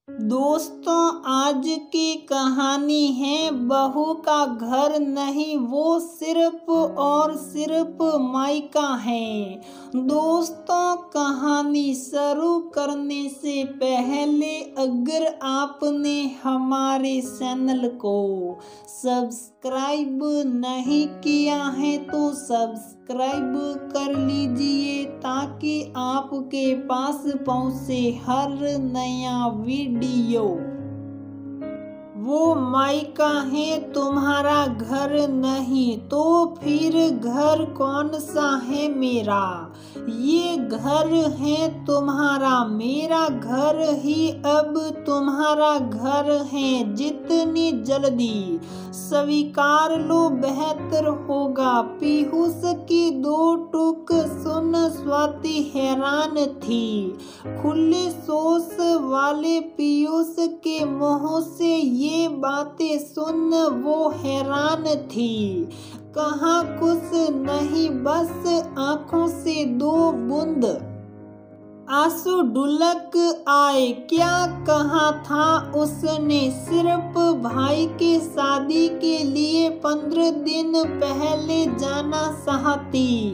दोस्तों, आज की कहानी है बहू का घर नहीं, वो सिर्फ और सिर्फ मायका है। दोस्तों, कहानी शुरू करने से पहले अगर आपने हमारे चैनल को सब्सक्राइब नहीं किया है तो सब्सक्राइब कर लीजिए ताकि आपके पास पहुंचे हर नया वीडियो। वो मायका है, तुम्हारा घर नहीं, तो फिर घर कौन सा है मेरा? ये घर है तुम्हारा, मेरा घर ही अब तुम्हारा घर है। जितनी जल्दी स्वीकार लो बेहतर होगा। पीयूष की दो टूक सुन स्वाति हैरान थी। खुले सोच वाले पीयूष के मुंह से ये बातें सुन वो हैरान थी। कहाँ कुछ नहीं, बस आंखों से दो बूंद आंसू ढुलक आए। क्या कहा था उसने? सिर्फ भाई की शादी के लिए 15 दिन पहले जाना चाहती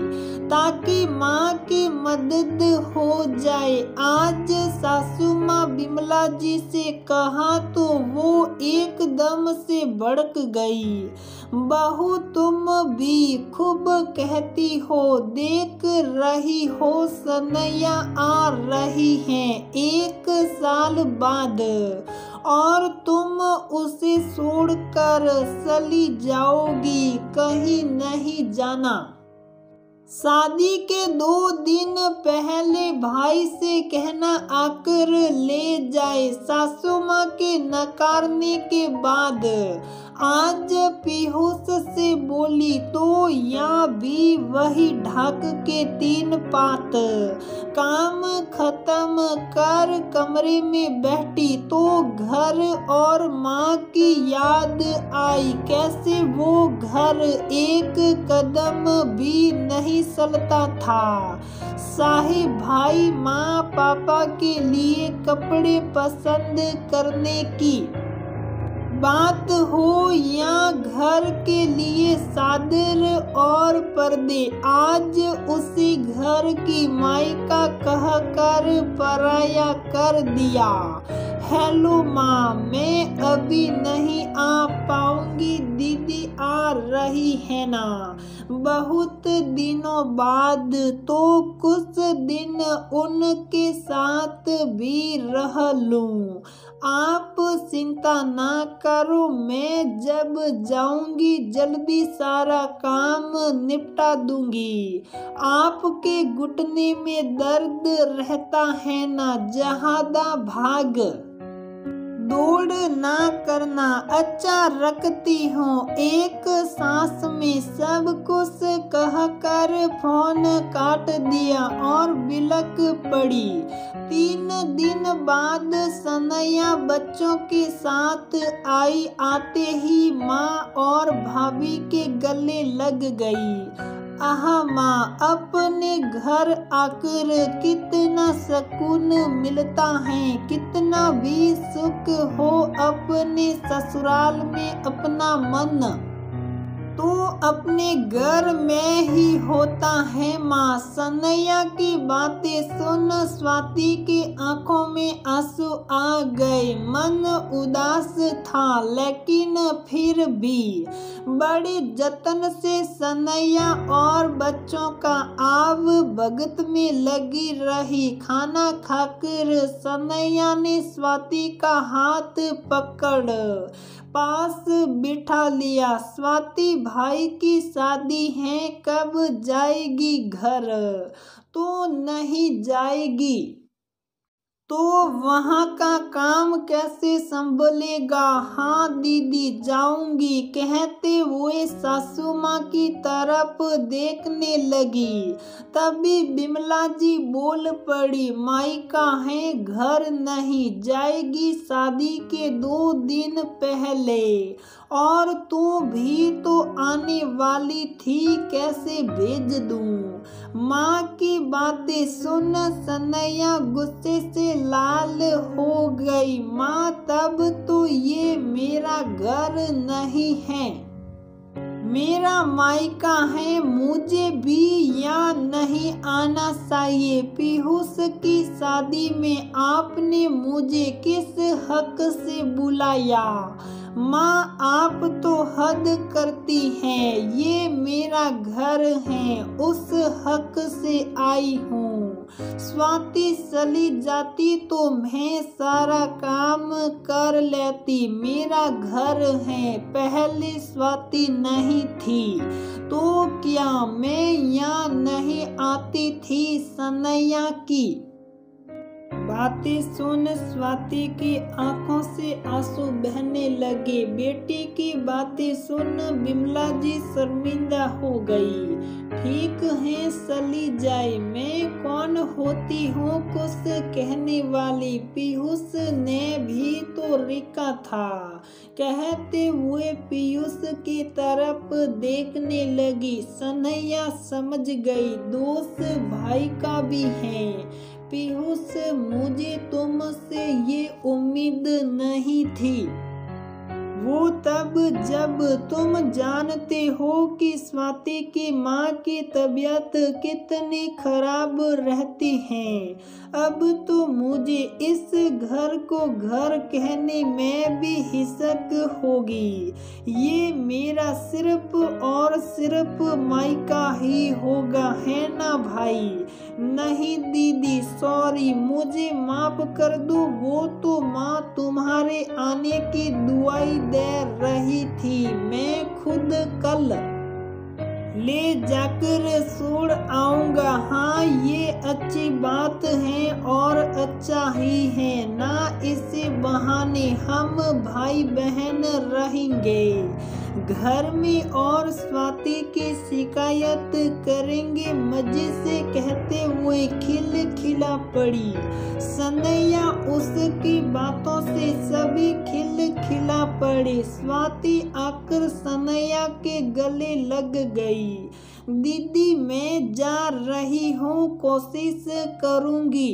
ताकि माँ की मदद हो जाए। आज सासू माँ बिमला जी से कहा तो वो एकदम से भड़क गई। बहू, तुम भी खूब कहती हो, देख रही हो सनैया आ रही हैं 1 साल बाद और तुम उसे छोड़कर चली जाओगी। कहीं नहीं जाना। शादी के 2 दिन पहले भाई से कहना आकर ले जाए। सासू माँ के नकारने के बाद आज पीयूष से बोली तो यहाँ भी वही ढाक के 3 पात। काम खत्म कर कमरे में बैठी तो घर और माँ की याद आई। कैसे वो घर एक कदम भी नहीं चलता था। शाही भाई माँ पापा के लिए कपड़े पसंद करने की बात हो या घर के लिए चादर और पर्दे, आज उसी घर की मायका कहकर पराया कर दिया। हेलो माँ, मैं अभी नहीं आ पाऊंगी, दीदी आ रही है ना। बहुत दिनों बाद तो कुछ दिन उनके साथ भी रह लूं। आप चिंता ना करो, मैं जब जाऊंगी जल्दी सारा काम निपटा दूंगी। आपके घुटने में दर्द रहता है ना, ज्यादा भाग दौड़ ना करना। अच्छा रखती हूँ। एक सांस में सब कुछ कहकर फोन काट दिया और बिलक पड़ी। 3 दिन बाद सनैया बच्चों के साथ आई। आते ही माँ और भाभी के गले लग गई। आह माँ, अपने घर आकर कितना सुकून मिलता है। कितना भी सुख हो अपने ससुराल में, अपना मन तो अपने घर में ही होता है माँ। सनैया की बातें सुन स्वाति की आंखों में आंसू आ गए। मन उदास था लेकिन फिर भी बड़े जतन से सनैया और बच्चों का आव भगत में लगी रही। खाना खाकर सनैया ने स्वाति का हाथ पकड़ पास बिठा लिया। स्वाति, भाई की शादी है, कब जाएगी घर? तो नहीं जाएगी तो वहाँ का काम कैसे संभलेगा? हाँ दीदी, जाऊंगी, कहते हुए सासू माँ की तरफ देखने लगी। तभी बिमला जी बोल पड़ी, मायका है, घर नहीं, जाएगी शादी के 2 दिन पहले। और तू भी तो आने वाली थी, कैसे भेज दूँ? माँ की बातें सुन सनैया गुस्से से लाल हो गई। माँ तब तो ये मेरा घर नहीं है, मेरा मायका है, मुझे भी यहाँ नहीं आना चाहिए। पीयूष की शादी में आपने मुझे किस हक से बुलाया? माँ आप तो हद करती हैं, ये मेरा घर है, उस हक से आई हूँ। स्वाति चली जाती तो मैं सारा काम कर लेती, मेरा घर है, पहले स्वाति नहीं थी तो क्या मैं यहाँ नहीं आती थी? सनैया की बातें सुन स्वाति की आंखों से आंसू बहने लगे। बेटी की बातें सुन बिमला जी शर्मिंदा हो गई। ठीक है चली जाए, मैं कौन होती हूँ कुछ कहने वाली? पीयूष ने भी तो रिका था, कहते हुए पीयूष की तरफ देखने लगी। सनैया समझ गई दोस्त भाई का भी है। पीयूष मुझे तुमसे ये उम्मीद नहीं थी, वो तब जब तुम जानते हो कि स्वाति की माँ की तबीयत कितनी खराब रहती है। अब तो मुझे इस घर को घर कहने में भी हिचक होगी। ये मेरा सिर्फ और सिर्फ मायका ही होगा, है ना भाई? नहीं दीदी सॉरी, मुझे माफ कर दो, वो तो माँ तुम्हारे आने की दुआई दे रही थी। मैं खुद कल ले जाकर छोड़ आऊंगा। हाँ ये अच्छी बात है और अच्छा ही है ना, इसी बहाने हम भाई बहन रहेंगे घर में और स्वाति की शिकायत करेंगे, मजे से कहते हुए खिलखिला पड़ी। सनैया उसकी बातों से सभी खिलखिला पड़े। स्वाति आकर सनैया के गले लग गई। दीदी मैं जा रही हूँ, कोशिश करूँगी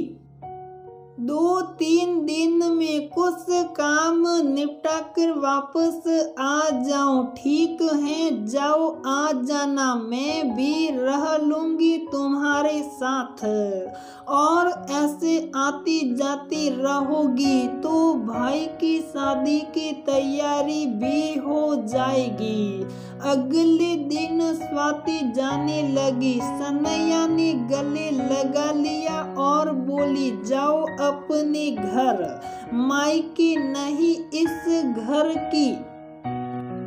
2-3 दिन में कुछ काम निपटा कर वापस आ जाऊं। ठीक है जाओ आ जाना, मैं भी रह लूंगी तुम्हारे साथ। और ऐसे आती जाती रहोगी तो भाई की शादी की तैयारी भी हो जाएगी। अगले दिन स्वाति जाने लगी। सनैया ने गले लगा लिया और बोली जाओ अपने घर, मायके नहीं इस घर की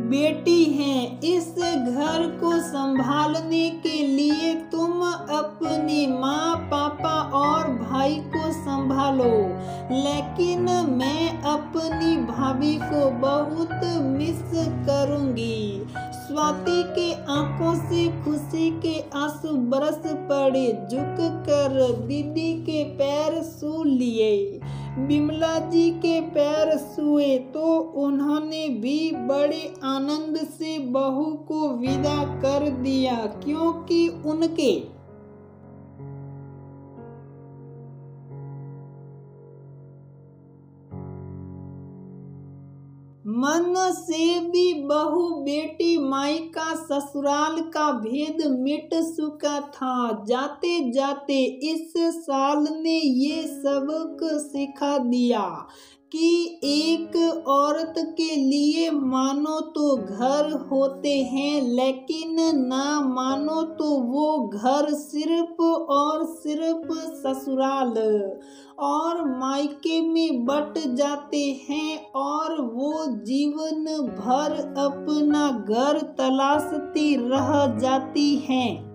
बेटी हैं। इस घर को संभालने के लिए तुम अपने माँ पापा और भाई को संभालो, लेकिन मैं अपनी भाभी को बहुत मिस करूंगी। स्वाति के आंखों से खुशी के आंसू बरस पड़े। झुक कर दीदी के पैर छू लिए। बिमला जी के पैर छुए तो उन्होंने भी बड़े आनंद से बहू को विदा कर दिया, क्योंकि उनके मन से भी बहू बेटी मायका ससुराल का भेद मिट चुका था। जाते जाते इस साल ने ये सबक सिखा दिया कि एक औरत के लिए मानो तो घर होते हैं, लेकिन ना मानो तो वो घर सिर्फ और सिर्फ ससुराल और मायके में बट जाते हैं और वो जीवन भर अपना घर तलाशती रह जाती हैं।